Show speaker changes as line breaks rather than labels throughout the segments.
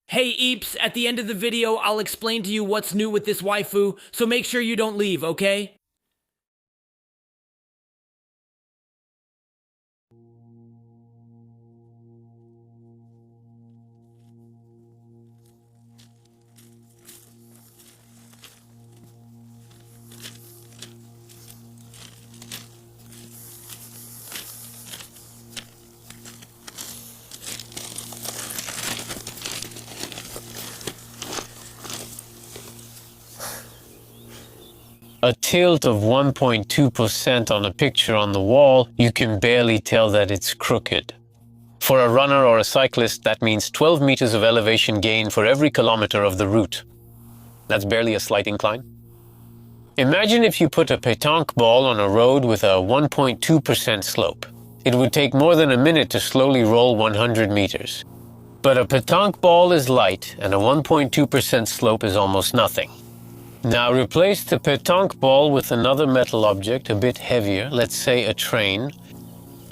Hey Eeps, at the end of the video, I'll explain to you what's new with this waifu, so make sure you don't leave, okay?
A tilt of 1.2% on a picture on the wall, you can barely tell that it's crooked. For a runner or a cyclist, that means 12 meters of elevation gain for every kilometer of the route. That's barely a slight incline. Imagine if you put a pétanque ball on a road with a 1.2% slope. It would take more than a minute to slowly roll 100 meters. But a pétanque ball is light, and a 1.2% slope is almost nothing. Now replace the pétanque ball with another metal object a bit heavier, let's say a train.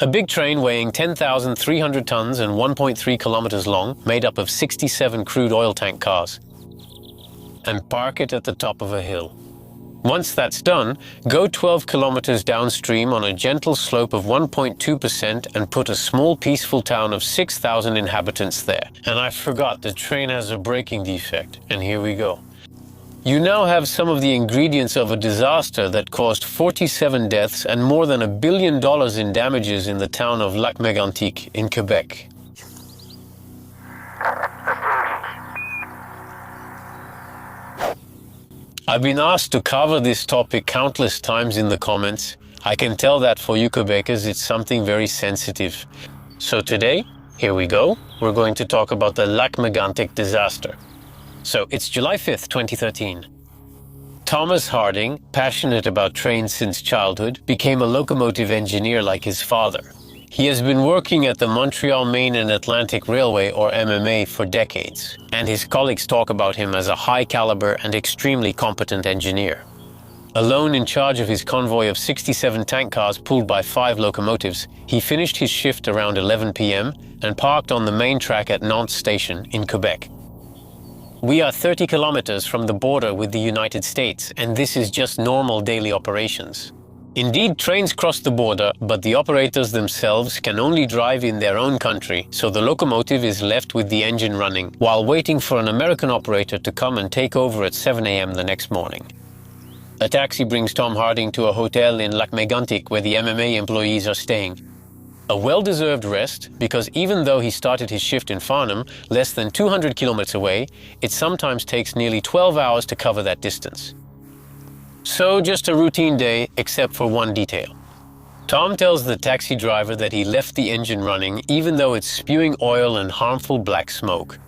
A big train weighing 10,300 tons and 1.3 kilometers long, made up of 67 crude oil tank cars. And park it at the top of a hill. Once that's done, go 12 kilometers downstream on a gentle slope of 1.2% and put a small peaceful town of 6,000 inhabitants there. And I forgot, the train has a braking defect, and here we go. You now have some of the ingredients of a disaster that caused 47 deaths and more than $1 billion in damages in the town of Lac-Mégantic in Quebec. I've been asked to cover this topic countless times in the comments. I can tell that for you Quebecers, it's something very sensitive. So today, here we go, we're going to talk about the Lac-Mégantic disaster. So it's July 5th, 2013. Thomas Harding, passionate about trains since childhood, became a locomotive engineer like his father. He has been working at the Montreal, Maine and Atlantic Railway, or MMA, for decades, and his colleagues talk about him as a high-caliber and extremely competent engineer. Alone in charge of his convoy of 67 tank cars pulled by 5 locomotives, he finished his shift around 11 p.m. and parked on the main track at Nantes Station in Quebec. We are 30 kilometers from the border with the United States, and this is just normal daily operations. Indeed, trains cross the border, but the operators themselves can only drive in their own country, so the locomotive is left with the engine running, while waiting for an American operator to come and take over at 7 a.m. the next morning. A taxi brings Tom Harding to a hotel in Lac-Mégantic where the MMA employees are staying. A well-deserved rest, because even though he started his shift in Farnham, less than 200 kilometers away, it sometimes takes nearly 12 hours to cover that distance. So just a routine day, except for one detail. Tom tells the taxi driver that he left the engine running even though it's spewing oil and harmful black smoke.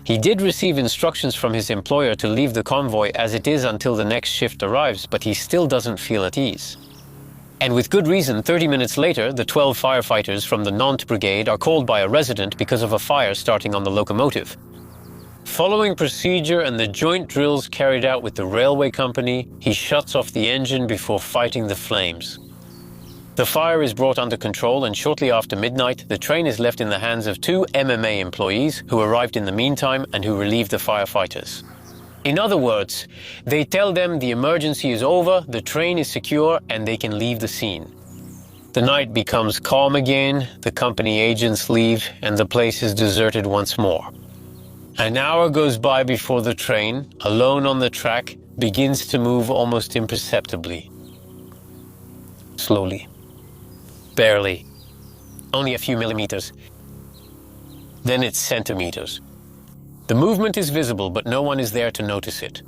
He did receive instructions from his employer to leave the convoy as it is until the next shift arrives, but he still doesn't feel at ease. And with good reason, 30 minutes later, the 12 firefighters from the Nantes Brigade are called by a resident because of a fire starting on the locomotive. Following procedure and the joint drills carried out with the railway company, he shuts off the engine before fighting the flames. The fire is brought under control, and shortly after midnight, the train is left in the hands of 2 MMA employees who arrived in the meantime and who relieved the firefighters. In other words, they tell them the emergency is over, the train is secure, and they can leave the scene. The night becomes calm again, the company agents leave, and the place is deserted once more. An hour goes by before the train, alone on the track, begins to move almost imperceptibly. Slowly. Barely. Only a few millimeters. Then it's centimeters. The movement is visible, but no one is there to notice it.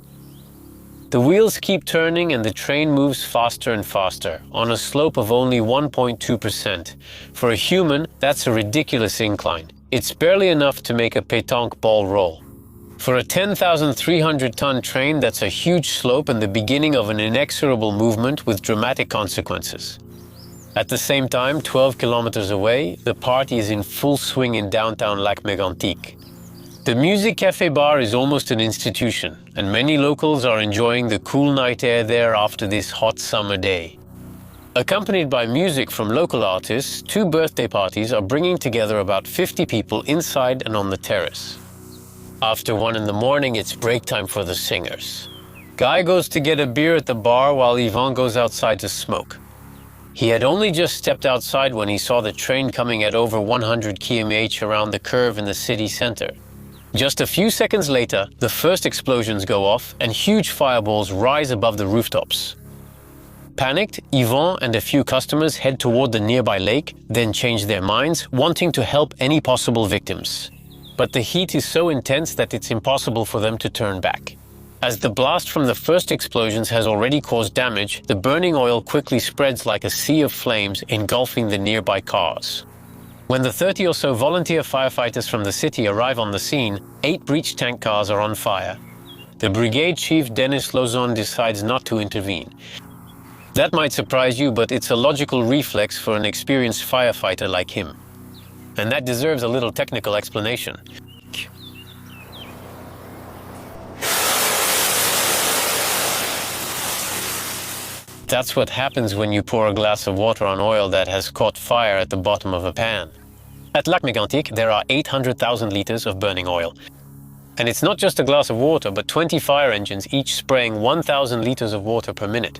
The wheels keep turning and the train moves faster and faster, on a slope of only 1.2%. For a human, that's a ridiculous incline. It's barely enough to make a pétanque ball roll. For a 10,300-ton train, that's a huge slope and the beginning of an inexorable movement with dramatic consequences. At the same time, 12 kilometers away, the party is in full swing in downtown Lac-Mégantic. The Music Café Bar is almost an institution, and many locals are enjoying the cool night air there after this hot summer day. Accompanied by music from local artists, 2 birthday parties are bringing together about 50 people inside and on the terrace. After 1 in the morning, it's break time for the singers. Guy goes to get a beer at the bar while Yvon goes outside to smoke. He had only just stepped outside when he saw the train coming at over 100 km/h around the curve in the city center. Just a few seconds later, the first explosions go off and huge fireballs rise above the rooftops. Panicked, Yvon and a few customers head toward the nearby lake, then change their minds, wanting to help any possible victims. But the heat is so intense that it's impossible for them to turn back. As the blast from the first explosions has already caused damage, the burning oil quickly spreads like a sea of flames, engulfing the nearby cars. When the 30 or so volunteer firefighters from the city arrive on the scene, 8 breach tank cars are on fire. The brigade chief Denis Lauzon decides not to intervene. That might surprise you, but it's a logical reflex for an experienced firefighter like him. And that deserves a little technical explanation. That's what happens when you pour a glass of water on oil that has caught fire at the bottom of a pan. At Lac-Mégantic, there are 800,000 liters of burning oil. And it's not just a glass of water, but 20 fire engines, each spraying 1,000 liters of water per minute.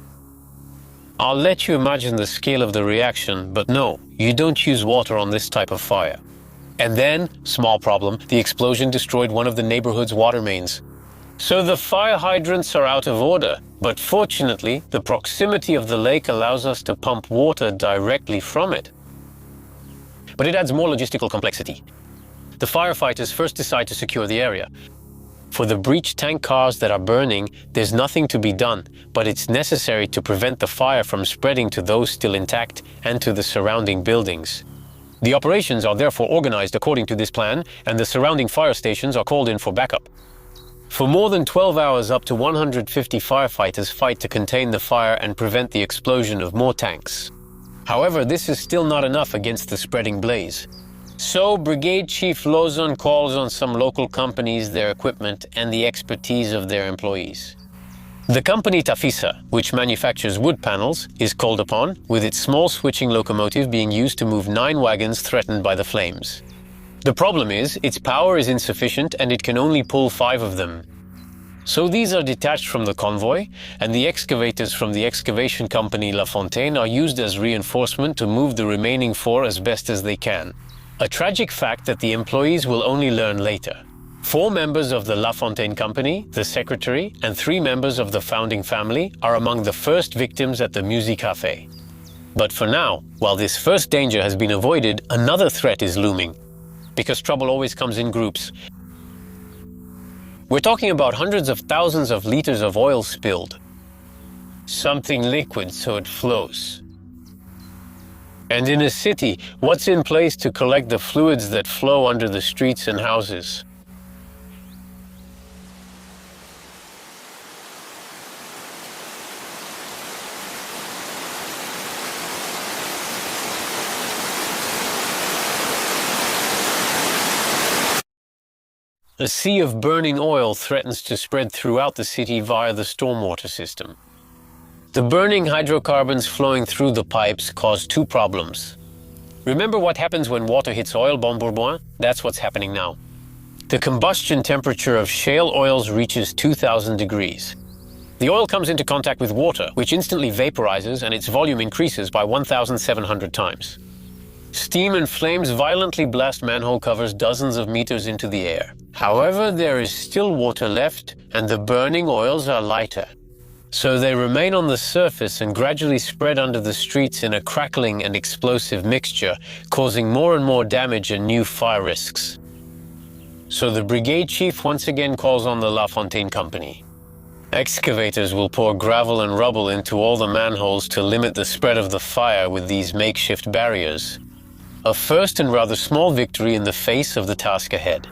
I'll let you imagine the scale of the reaction, but no, you don't use water on this type of fire. And then, small problem, the explosion destroyed one of the neighborhood's water mains. So the fire hydrants are out of order, but fortunately, the proximity of the lake allows us to pump water directly from it. But it adds more logistical complexity. The firefighters first decide to secure the area. For the breach tank cars that are burning, there's nothing to be done, but it's necessary to prevent the fire from spreading to those still intact and to the surrounding buildings. The operations are therefore organized according to this plan, and the surrounding fire stations are called in for backup. For more than 12 hours, up to 150 firefighters fight to contain the fire and prevent the explosion of more tanks. However, this is still not enough against the spreading blaze. So, Brigade Chief Lauzon calls on some local companies, their equipment, and the expertise of their employees. The company Tafisa, which manufactures wood panels, is called upon, with its small switching locomotive being used to move 9 wagons threatened by the flames. The problem is, its power is insufficient and it can only pull 5 of them. So these are detached from the convoy, and the excavators from the excavation company La Fontaine are used as reinforcement to move the remaining 4 as best as they can. A tragic fact that the employees will only learn later. 4 members of the La Fontaine company, the secretary, and 3 members of the founding family are among the first victims at the Music Café. But for now, while this first danger has been avoided, another threat is looming. Because trouble always comes in groups. We're talking about hundreds of thousands of liters of oil spilled. Something liquid so it flows. And in a city, what's in place to collect the fluids that flow under the streets and houses? A sea of burning oil threatens to spread throughout the city via the stormwater system. The burning hydrocarbons flowing through the pipes cause 2 problems. Remember what happens when water hits oil, Bon Bourboin? That's what's happening now. The combustion temperature of shale oils reaches 2,000 degrees. The oil comes into contact with water, which instantly vaporizes, and its volume increases by 1,700 times. Steam and flames violently blast manhole covers dozens of meters into the air. However, there is still water left, and the burning oils are lighter. So they remain on the surface and gradually spread under the streets in a crackling and explosive mixture, causing more and more damage and new fire risks. So the brigade chief once again calls on the La Fontaine company. Excavators will pour gravel and rubble into all the manholes to limit the spread of the fire with these makeshift barriers. A first and rather small victory in the face of the task ahead.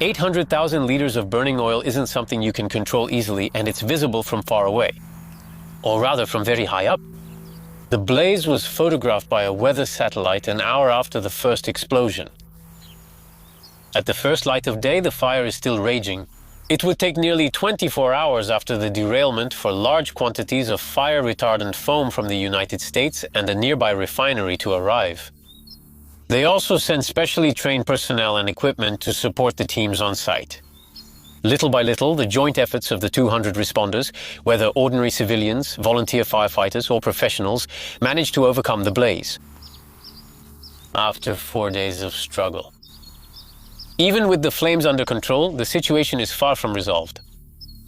800,000 liters of burning oil isn't something you can control easily, and it's visible from far away. Or rather, from very high up. The blaze was photographed by a weather satellite an hour after the first explosion. At the first light of day, the fire is still raging. It would take nearly 24 hours after the derailment for large quantities of fire-retardant foam from the United States and a nearby refinery to arrive. They also send specially trained personnel and equipment to support the teams on site. Little by little, the joint efforts of the 200 responders, whether ordinary civilians, volunteer firefighters, or professionals, managed to overcome the blaze. After 4 days of struggle. Even with the flames under control, the situation is far from resolved.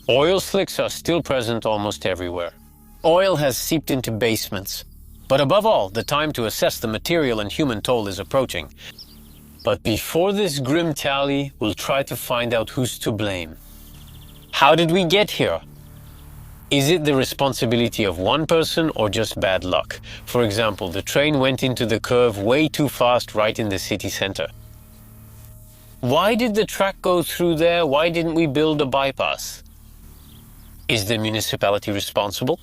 Oil slicks are still present almost everywhere. Oil has seeped into basements. But above all, the time to assess the material and human toll is approaching. But before this grim tally, we'll try to find out who's to blame. How did we get here? Is it the responsibility of one person or just bad luck? For example, the train went into the curve way too fast right in the city center. Why did the track go through there? Why didn't we build a bypass? Is the municipality responsible?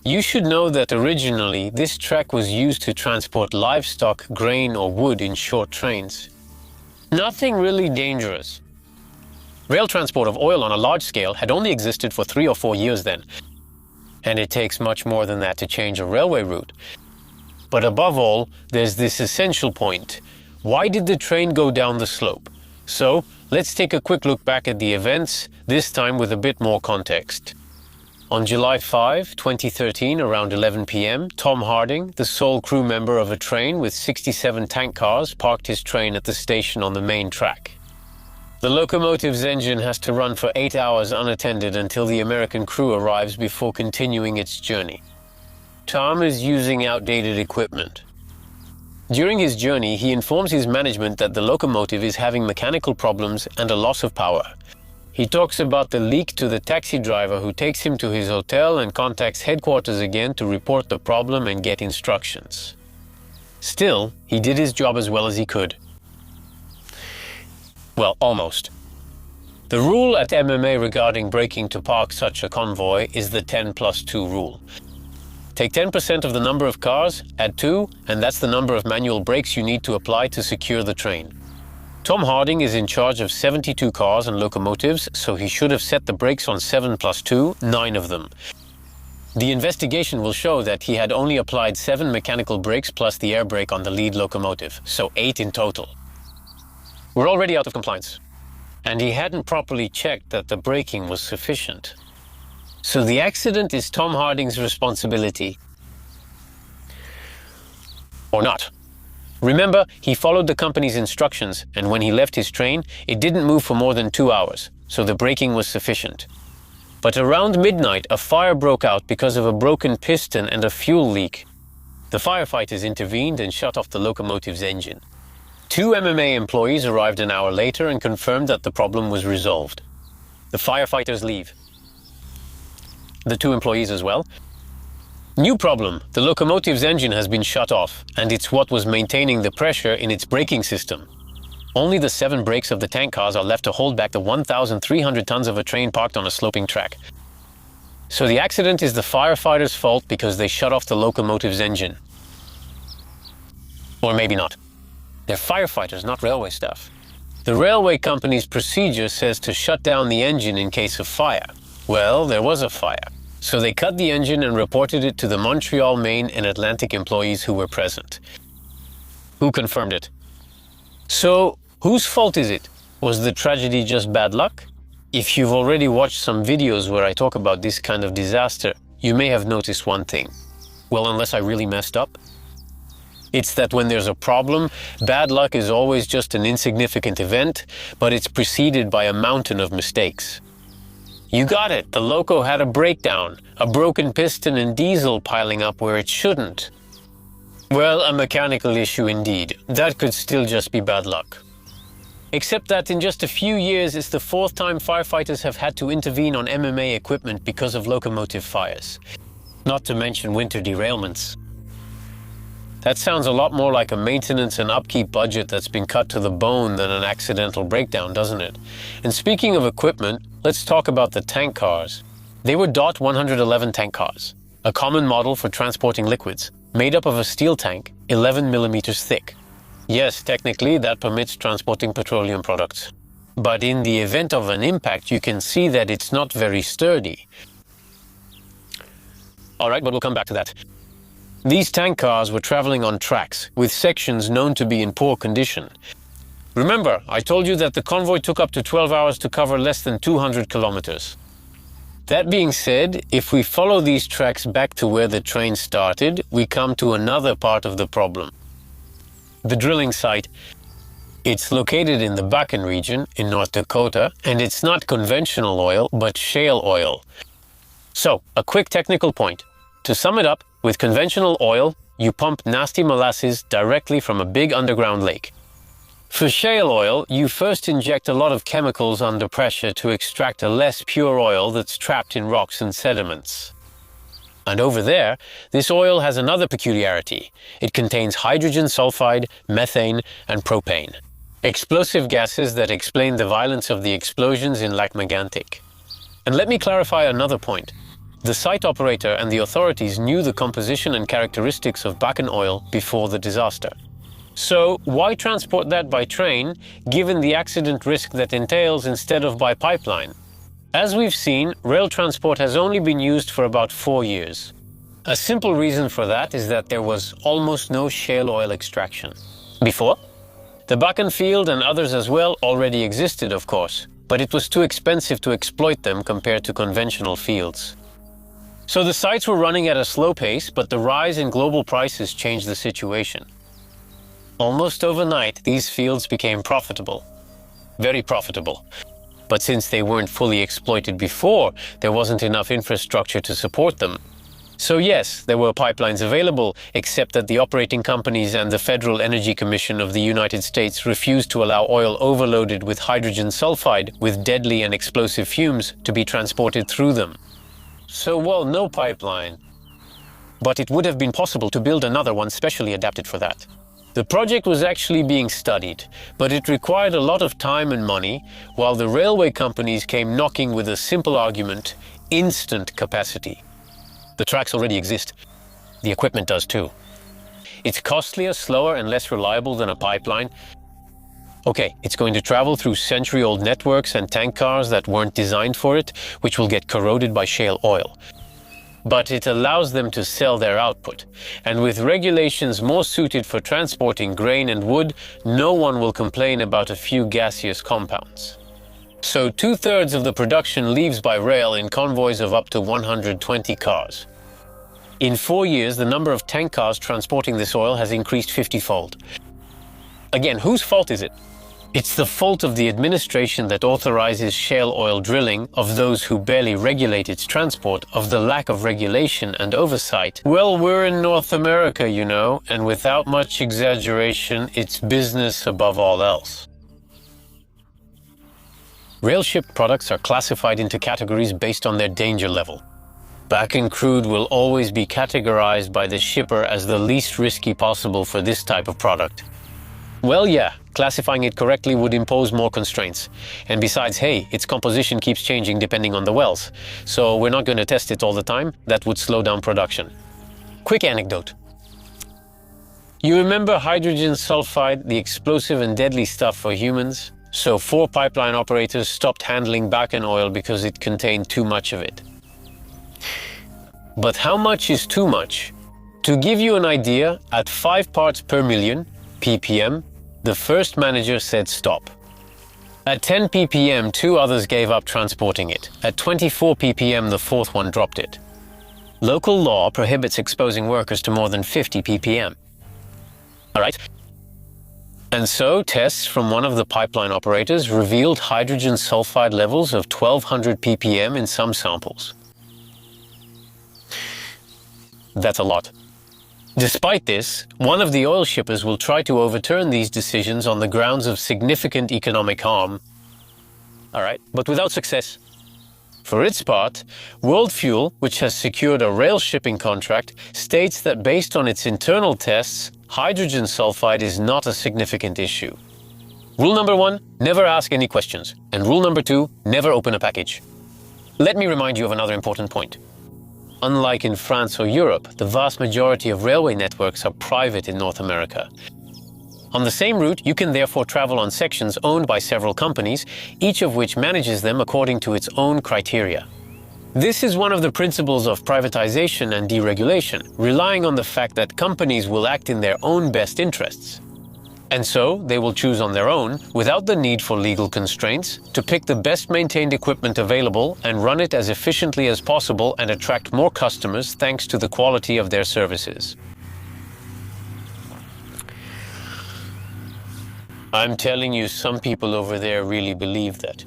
You should know that originally this track was used to transport livestock, grain or wood in short trains. Nothing really dangerous. Rail transport of oil on a large scale had only existed for 3 or 4 years then. And it takes much more than that to change a railway route. But above all, there's this essential point. Why did the train go down the slope? So, let's take a quick look back at the events, this time with a bit more context. On July 5, 2013, around 11 p.m., Tom Harding, the sole crew member of a train with 67 tank cars, parked his train at the station on the main track. The locomotive's engine has to run for 8 hours unattended until the American crew arrives before continuing its journey. Tom is using outdated equipment. During his journey, he informs his management that the locomotive is having mechanical problems and a loss of power. He talks about the leak to the taxi driver who takes him to his hotel and contacts headquarters again to report the problem and get instructions. Still, he did his job as well as he could. Well, almost. The rule at MMA regarding braking to park such a convoy is the 10+2 rule. Take 10% of the number of cars, add 2, and that's the number of manual brakes you need to apply to secure the train. Tom Harding is in charge of 72 cars and locomotives, so he should have set the brakes on 7+2, 9 of them. The investigation will show that he had only applied 7 mechanical brakes plus the air brake on the lead locomotive, so 8 in total. We're already out of compliance. And he hadn't properly checked that the braking was sufficient. So the accident is Tom Harding's responsibility. Or not. Remember, he followed the company's instructions, and when he left his train, it didn't move for more than 2 hours, so the braking was sufficient. But around midnight, a fire broke out because of a broken piston and a fuel leak. The firefighters intervened and shut off the locomotive's engine. 2 MMA employees arrived an hour later and confirmed that the problem was resolved. The firefighters leave. The 2 employees as well. New problem, the locomotive's engine has been shut off, and it's what was maintaining the pressure in its braking system. Only the 7 brakes of the tank cars are left to hold back the 1,300 tons of a train parked on a sloping track. So the accident is the firefighters' fault because they shut off the locomotive's engine. Or maybe not. They're firefighters, not railway staff. The railway company's procedure says to shut down the engine in case of fire. Well, there was a fire. So they cut the engine and reported it to the Montreal, Maine, and Atlantic employees who were present. Who confirmed it? So, whose fault is it? Was the tragedy just bad luck? If you've already watched some videos where I talk about this kind of disaster, you may have noticed one thing. Well, unless I really messed up. It's that when there's a problem, bad luck is always just an insignificant event, but it's preceded by a mountain of mistakes. You got it, the loco had a breakdown, a broken piston and diesel piling up where it shouldn't. Well, a mechanical issue indeed. That could still just be bad luck. Except that in just a few years, it's the 4th time firefighters have had to intervene on MMA equipment because of locomotive fires. Not to mention winter derailments. That sounds a lot more like a maintenance and upkeep budget that's been cut to the bone than an accidental breakdown, doesn't it? And speaking of equipment, let's talk about the tank cars. They were DOT 111 tank cars, a common model for transporting liquids, made up of a steel tank 11 millimeters thick. Yes, technically that permits transporting petroleum products. But in the event of an impact, you can see that it's not very sturdy. Alright, but we'll come back to that. These tank cars were traveling on tracks, with sections known to be in poor condition. Remember, I told you that the convoy took up to 12 hours to cover less than 200 kilometers. That being said, if we follow these tracks back to where the train started, we come to another part of the problem. The drilling site. It's located in the Bakken region in North Dakota, and it's not conventional oil, but shale oil. So, a quick technical point. To sum it up, with conventional oil, you pump nasty molasses directly from a big underground lake. For shale oil, you first inject a lot of chemicals under pressure to extract a less pure oil that's trapped in rocks and sediments. And over there, this oil has another peculiarity. It contains hydrogen sulfide, methane, and propane. Explosive gases that explain the violence of the explosions in Lac-Mégantic. And let me clarify another point. The site operator and the authorities knew the composition and characteristics of Bakken oil before the disaster. So why transport that by train, given the accident risk that entails, instead of by pipeline? As we've seen, rail transport has only been used for about 4 years. A simple reason for that is that there was almost no shale oil extraction. Before? The Bakken field and others as well already existed, of course, but it was too expensive to exploit them compared to conventional fields. So the sites were running at a slow pace, but the rise in global prices changed the situation. Almost overnight, these fields became profitable. Very profitable. But since they weren't fully exploited before, there wasn't enough infrastructure to support them. So yes, there were pipelines available, except that the operating companies and the Federal Energy Commission of the United States refused to allow oil overloaded with hydrogen sulfide with deadly and explosive fumes to be transported through them. So, well, no pipeline. But it would have been possible to build another one specially adapted for that. The project was actually being studied, but it required a lot of time and money, while the railway companies came knocking with a simple argument: instant capacity. The tracks already exist. The equipment does too. It's costlier, slower, and less reliable than a pipeline. Okay, it's going to travel through century-old networks and tank cars that weren't designed for it, which will get corroded by shale oil. But it allows them to sell their output. And with regulations more suited for transporting grain and wood, no one will complain about a few gaseous compounds. So 2/3 of the production leaves by rail in convoys of up to 120 cars. In 4 years, the number of tank cars transporting this oil has increased 50-fold. Again, whose fault is it? It's the fault of the administration that authorizes shale oil drilling, of those who barely regulate its transport, of the lack of regulation and oversight. Well, we're in North America, you know, and without much exaggeration, it's business above all else. Rail ship products are classified into categories based on their danger level. Bakken crude will always be categorized by the shipper as the least risky possible for this type of product. Well, yeah, classifying it correctly would impose more constraints. And besides, hey, its composition keeps changing depending on the wells. So we're not going to test it all the time. That would slow down production. Quick anecdote. You remember hydrogen sulfide, the explosive and deadly stuff for humans? So 4 pipeline operators stopped handling Bakken oil because it contained too much of it. But how much is too much? To give you an idea, at 5 parts per million, ppm, the first manager said stop. At 10 ppm, 2 others gave up transporting it. At 24 ppm, the 4th one dropped it. Local law prohibits exposing workers to more than 50 ppm. All right? And so, tests from one of the pipeline operators revealed hydrogen sulfide levels of 1200 ppm in some samples. That's a lot. Despite this, one of the oil shippers will try to overturn these decisions on the grounds of significant economic harm. All right, but without success. For its part, World Fuel, which has secured a rail shipping contract, states that based on its internal tests, hydrogen sulfide is not a significant issue. Rule number 1, never ask any questions. And rule number 2, never open a package. Let me remind you of another important point. Unlike in France or Europe, the vast majority of railway networks are private in North America. On the same route, you can therefore travel on sections owned by several companies, each of which manages them according to its own criteria. This is one of the principles of privatization and deregulation, relying on the fact that companies will act in their own best interests. And so they will choose on their own, without the need for legal constraints, to pick the best maintained equipment available and run it as efficiently as possible and attract more customers thanks to the quality of their services. I'm telling you, some people over there really believe that.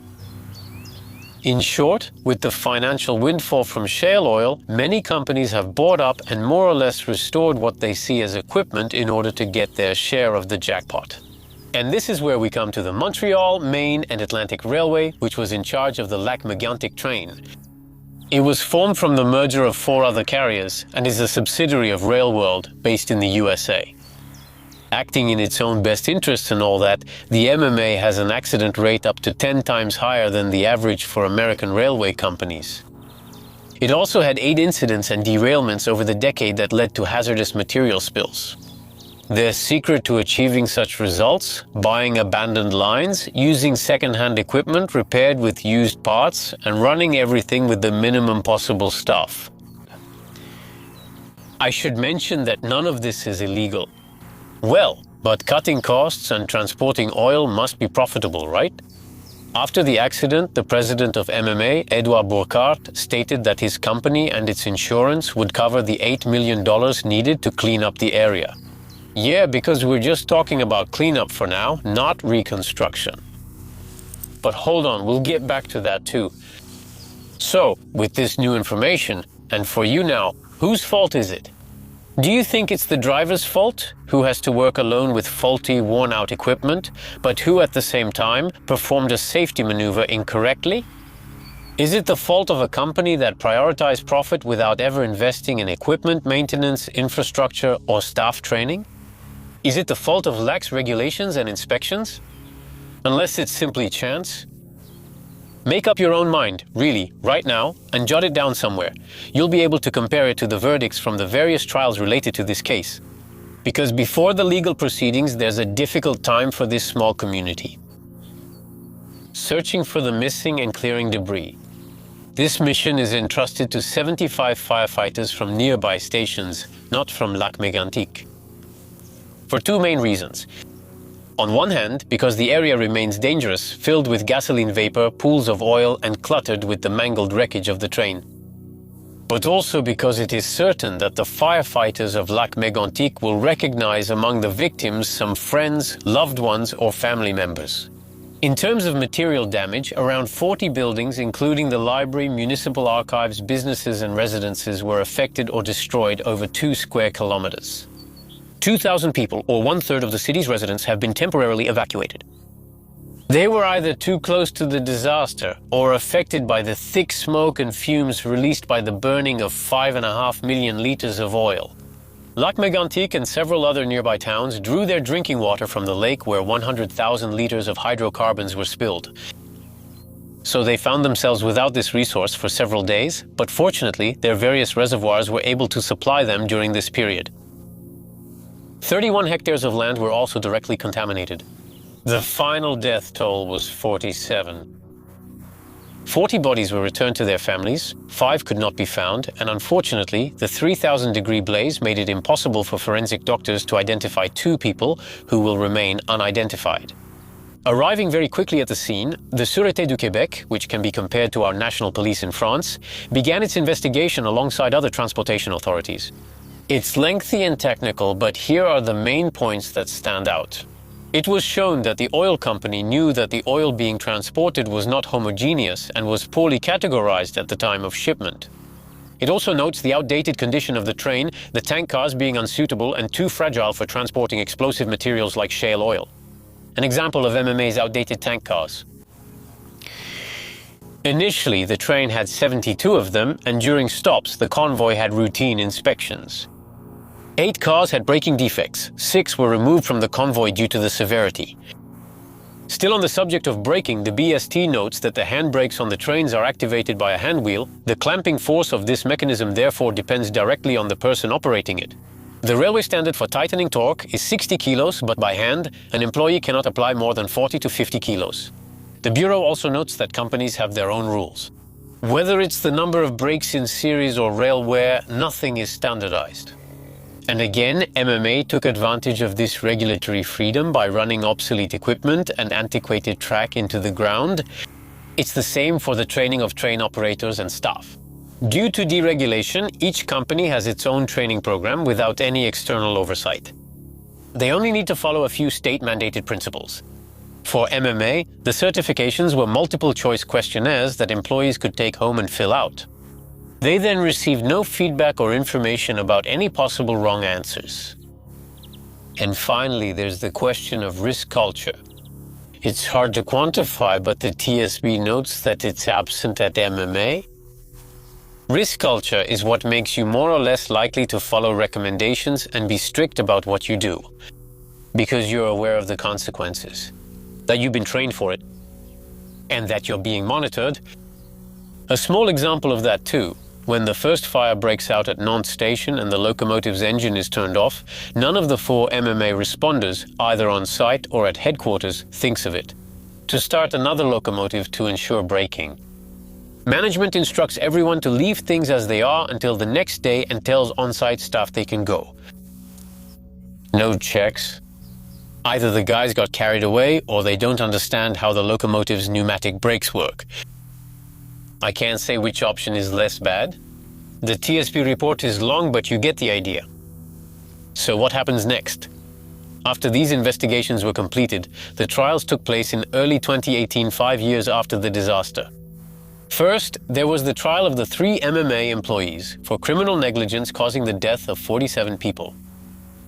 In short, with the financial windfall from shale oil, many companies have bought up and more or less restored what they see as equipment in order to get their share of the jackpot. And this is where we come to the Montreal, Maine and Atlantic Railway, which was in charge of the Lac-Mégantic train. It was formed from the merger of 4 other carriers and is a subsidiary of Railworld, based in the USA. Acting in its own best interests and all that, the MMA has an accident rate up to 10 times higher than the average for American railway companies. It also had 8 incidents and derailments over the decade that led to hazardous material spills. Their secret to achieving such results? Buying abandoned lines, using second-hand equipment repaired with used parts, and running everything with the minimum possible staff. I should mention that none of this is illegal. Well, but cutting costs and transporting oil must be profitable, right? After the accident, the president of MMA, Edouard Bourcart, stated that his company and its insurance would cover the $8 million needed to clean up the area. Yeah, because we're just talking about cleanup for now, not reconstruction. But hold on, we'll get back to that too. So, with this new information, and for you now, whose fault is it? Do you think it's the driver's fault, who has to work alone with faulty, worn-out equipment, but who at the same time performed a safety maneuver incorrectly? Is it the fault of a company that prioritized profit without ever investing in equipment maintenance, infrastructure, or staff training? Is it the fault of lax regulations and inspections? Unless it's simply chance? Make up your own mind, really, right now, and jot it down somewhere. You'll be able to compare it to the verdicts from the various trials related to this case. Because before the legal proceedings, there's a difficult time for this small community. Searching for the missing and clearing debris. This mission is entrusted to 75 firefighters from nearby stations, not from Lac-Mégantic. For 2 main reasons. On one hand, because the area remains dangerous, filled with gasoline vapor, pools of oil, and cluttered with the mangled wreckage of the train. But also because it is certain that the firefighters of Lac-Mégantic will recognize among the victims some friends, loved ones, or family members. In terms of material damage, around 40 buildings, including the library, municipal archives, businesses, and residences, were affected or destroyed over 2 square kilometers. 2,000 people, or 1/3 of the city's residents, have been temporarily evacuated. They were either too close to the disaster or affected by the thick smoke and fumes released by the burning of 5.5 million liters of oil. Lac-Mégantic and several other nearby towns drew their drinking water from the lake where 100,000 liters of hydrocarbons were spilled. So they found themselves without this resource for several days, but fortunately their various reservoirs were able to supply them during this period. 31 hectares of land were also directly contaminated. The final death toll was 47. 40 bodies were returned to their families, 5 could not be found, and unfortunately, the 3,000-degree blaze made it impossible for forensic doctors to identify 2 people who will remain unidentified. Arriving very quickly at the scene, the Sûreté du Québec, which can be compared to our national police in France, began its investigation alongside other transportation authorities. It's lengthy and technical, but here are the main points that stand out. It was shown that the oil company knew that the oil being transported was not homogeneous and was poorly categorized at the time of shipment. It also notes the outdated condition of the train, the tank cars being unsuitable and too fragile for transporting explosive materials like shale oil. An example of MMA's outdated tank cars. Initially, the train had 72 of them, and during stops, the convoy had routine inspections. 8 cars had braking defects, 6 were removed from the convoy due to the severity. Still on the subject of braking, the BST notes that the handbrakes on the trains are activated by a hand wheel. The clamping force of this mechanism therefore depends directly on the person operating it. The railway standard for tightening torque is 60 kilos, but by hand, an employee cannot apply more than 40 to 50 kilos. The Bureau also notes that companies have their own rules. Whether it's the number of brakes in series or rail wear, nothing is standardized. And again, MMA took advantage of this regulatory freedom by running obsolete equipment and antiquated track into the ground. It's the same for the training of train operators and staff. Due to deregulation, each company has its own training program without any external oversight. They only need to follow a few state-mandated principles. For MMA, the certifications were multiple-choice questionnaires that employees could take home and fill out. They then received no feedback or information about any possible wrong answers. And finally, there's the question of risk culture. It's hard to quantify, but the TSB notes that it's absent at MMA. Risk culture is what makes you more or less likely to follow recommendations and be strict about what you do, because you're aware of the consequences, that you've been trained for it, and that you're being monitored. A small example of that too, when the first fire breaks out at Nantes station and the locomotive's engine is turned off, none of the 4 MMA responders, either on site or at headquarters, thinks of it. To start another locomotive to ensure braking. Management instructs everyone to leave things as they are until the next day and tells on-site staff they can go. No checks. Either the guys got carried away or they don't understand how the locomotive's pneumatic brakes work. I can't say which option is less bad. The TSB report is long, but you get the idea. So what happens next? After these investigations were completed, the trials took place in early 2018, 5 years after the disaster. First, there was the trial of the 3 MMA employees for criminal negligence causing the death of 47 people.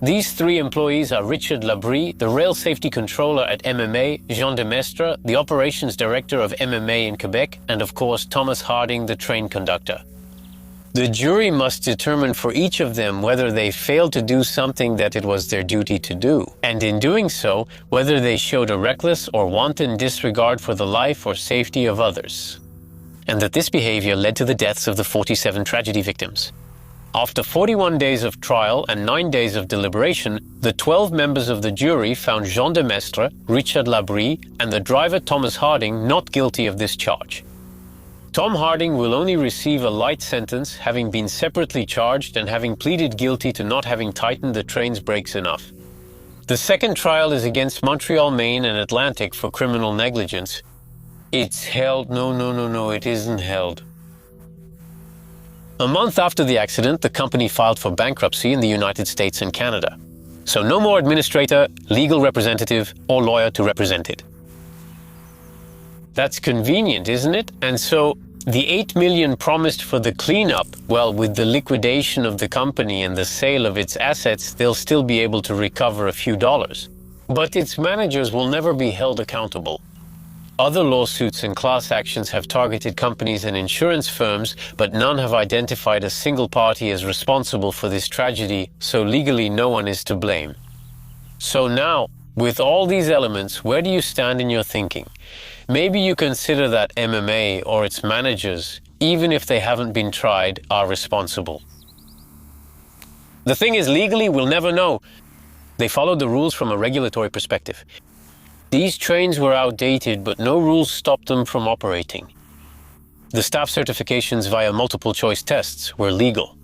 These 3 employees are Richard Labrie, the rail safety controller at MMA, Jean Demestre, the operations director of MMA in Quebec, and of course Thomas Harding, the train conductor. The jury must determine for each of them whether they failed to do something that it was their duty to do, and in doing so, whether they showed a reckless or wanton disregard for the life or safety of others, and that this behavior led to the deaths of the 47 tragedy victims. After 41 days of trial and 9 days of deliberation, the 12 members of the jury found Jean Demestre, Richard Labrie, and the driver Thomas Harding not guilty of this charge. Tom Harding will only receive a light sentence, having been separately charged and having pleaded guilty to not having tightened the train's brakes enough. The second trial is against Montreal, Maine and Atlantic for criminal negligence. It's held. No, it isn't held. A month after the accident, the company filed for bankruptcy in the United States and Canada. So no more administrator, legal representative, or lawyer to represent it. That's convenient, isn't it? And so the $8 million promised for the cleanup, well, with the liquidation of the company and the sale of its assets, they'll still be able to recover a few dollars. But its managers will never be held accountable. Other lawsuits and class actions have targeted companies and insurance firms, but none have identified a single party as responsible for this tragedy, so legally no one is to blame. So now, with all these elements, where do you stand in your thinking? Maybe you consider that MMA or its managers, even if they haven't been tried, are responsible. The thing is, legally, we'll never know. They followed the rules from a regulatory perspective. These trains were outdated, but no rules stopped them from operating. The staff certifications via multiple-choice tests were legal.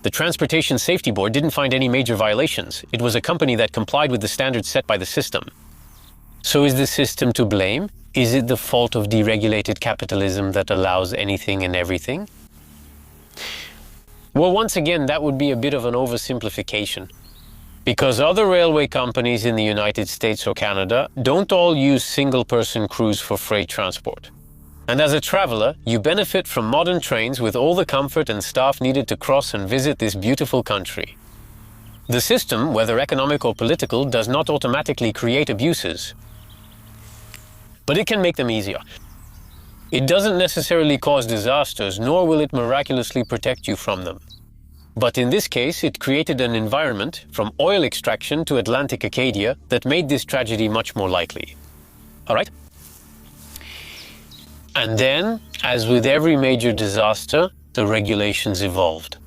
The Transportation Safety Board didn't find any major violations. It was a company that complied with the standards set by the system. So is the system to blame? Is it the fault of deregulated capitalism that allows anything and everything? Well, once again, that would be a bit of an oversimplification. Because other railway companies in the United States or Canada don't all use single-person crews for freight transport. And as a traveler, you benefit from modern trains with all the comfort and staff needed to cross and visit this beautiful country. The system, whether economic or political, does not automatically create abuses. But it can make them easier. It doesn't necessarily cause disasters, nor will it miraculously protect you from them. But in this case, it created an environment, from oil extraction to Atlantic Acadia, that made this tragedy much more likely. All right? And then, as with every major disaster, the regulations evolved.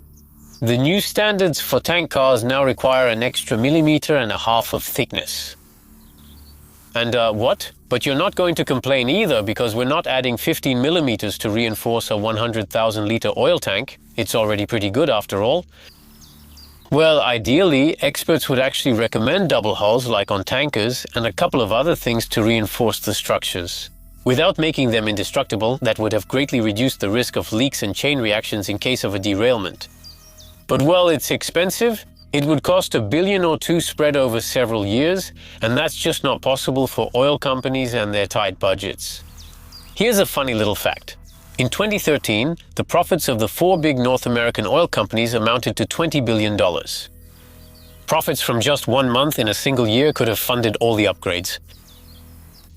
The new standards for tank cars now require an extra 1.5 millimeters of thickness. And what? But you're not going to complain either, because we're not adding 15 millimeters to reinforce a 100,000 liter oil tank. It's already pretty good after all. Well, ideally, experts would actually recommend double hulls like on tankers and a couple of other things to reinforce the structures. Without making them indestructible, that would have greatly reduced the risk of leaks and chain reactions in case of a derailment. But while it's expensive, it would cost $1 billion or $2 billion spread over several years, and that's just not possible for oil companies and their tight budgets. Here's a funny little fact. In 2013, the profits of the 4 big North American oil companies amounted to $20 billion. Profits from just 1 month in a single year could have funded all the upgrades.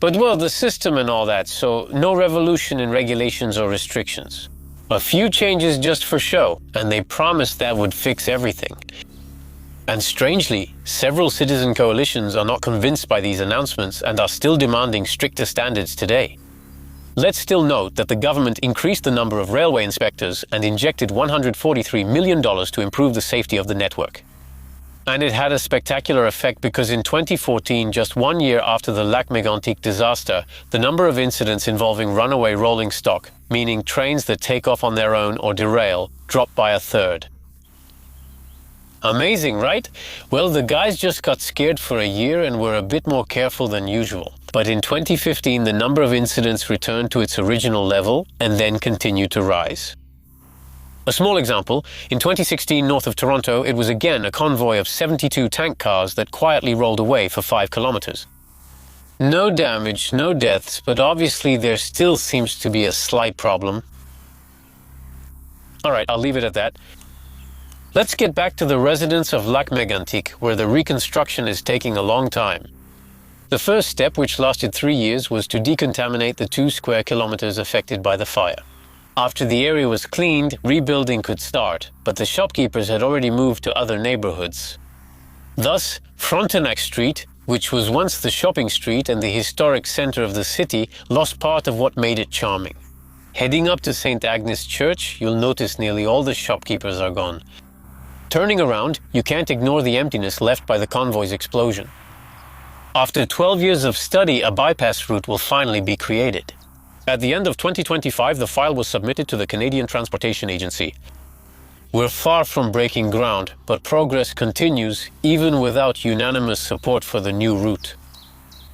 But well, the system and all that, so no revolution in regulations or restrictions. A few changes just for show, and they promised that would fix everything. And strangely, several citizen coalitions are not convinced by these announcements and are still demanding stricter standards today. Let's still note that the government increased the number of railway inspectors and injected $143 million to improve the safety of the network. And it had a spectacular effect because in 2014, just 1 year after the Lac-Mégantic disaster, the number of incidents involving runaway rolling stock, meaning trains that take off on their own or derail, dropped by 1/3. Amazing, right? Well, the guys just got scared for a year and were a bit more careful than usual. But in 2015, the number of incidents returned to its original level and then continued to rise. A small example, in 2016 north of Toronto, it was again a convoy of 72 tank cars that quietly rolled away for 5 kilometers. No damage, no deaths, but obviously there still seems to be a slight problem. All right, I'll leave it at that. Let's get back to the residents of Lac-Mégantic, where the reconstruction is taking a long time. The first step, which lasted 3 years, was to decontaminate the 2 square kilometers affected by the fire. After the area was cleaned, rebuilding could start, but the shopkeepers had already moved to other neighborhoods. Thus, Frontenac Street, which was once the shopping street and the historic center of the city, lost part of what made it charming. Heading up to St. Agnes Church, you'll notice nearly all the shopkeepers are gone. Turning around, you can't ignore the emptiness left by the convoy's explosion. After 12 years of study, a bypass route will finally be created. At the end of 2025, the file was submitted to the Canadian Transportation Agency. We're far from breaking ground, but progress continues even without unanimous support for the new route.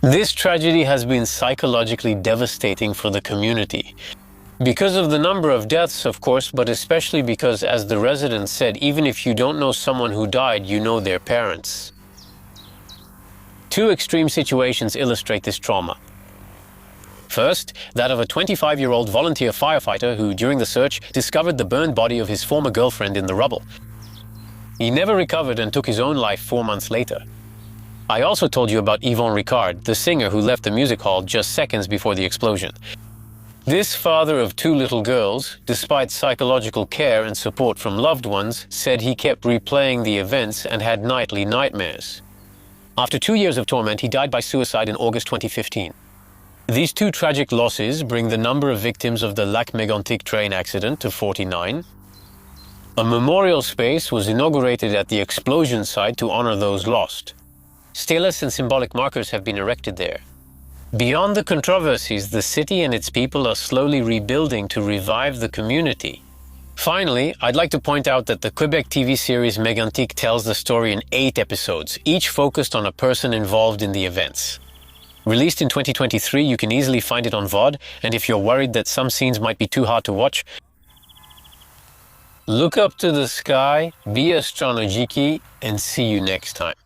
This tragedy has been psychologically devastating for the community. Because of the number of deaths, of course, but especially because, as the residents said, even if you don't know someone who died, you know their parents. 2 extreme situations illustrate this trauma. First, that of a 25-year-old volunteer firefighter who, during the search, discovered the burned body of his former girlfriend in the rubble. He never recovered and took his own life 4 months later. I also told you about Yvon Ricard, the singer who left the music hall just seconds before the explosion. This father of 2 little girls, despite psychological care and support from loved ones, said he kept replaying the events and had nightly nightmares. After 2 years of torment, he died by suicide in August 2015. These 2 tragic losses bring the number of victims of the Lac-Mégantic train accident to 49. A memorial space was inaugurated at the explosion site to honor those lost. Steles and symbolic markers have been erected there. Beyond the controversies, the city and its people are slowly rebuilding to revive the community. Finally, I'd like to point out that the Quebec TV series Mégantic tells the story in 8 episodes, each focused on a person involved in the events. Released in 2023, you can easily find it on VOD, and if you're worried that some scenes might be too hard to watch, look up to the sky, be astronomiki, and see you next time.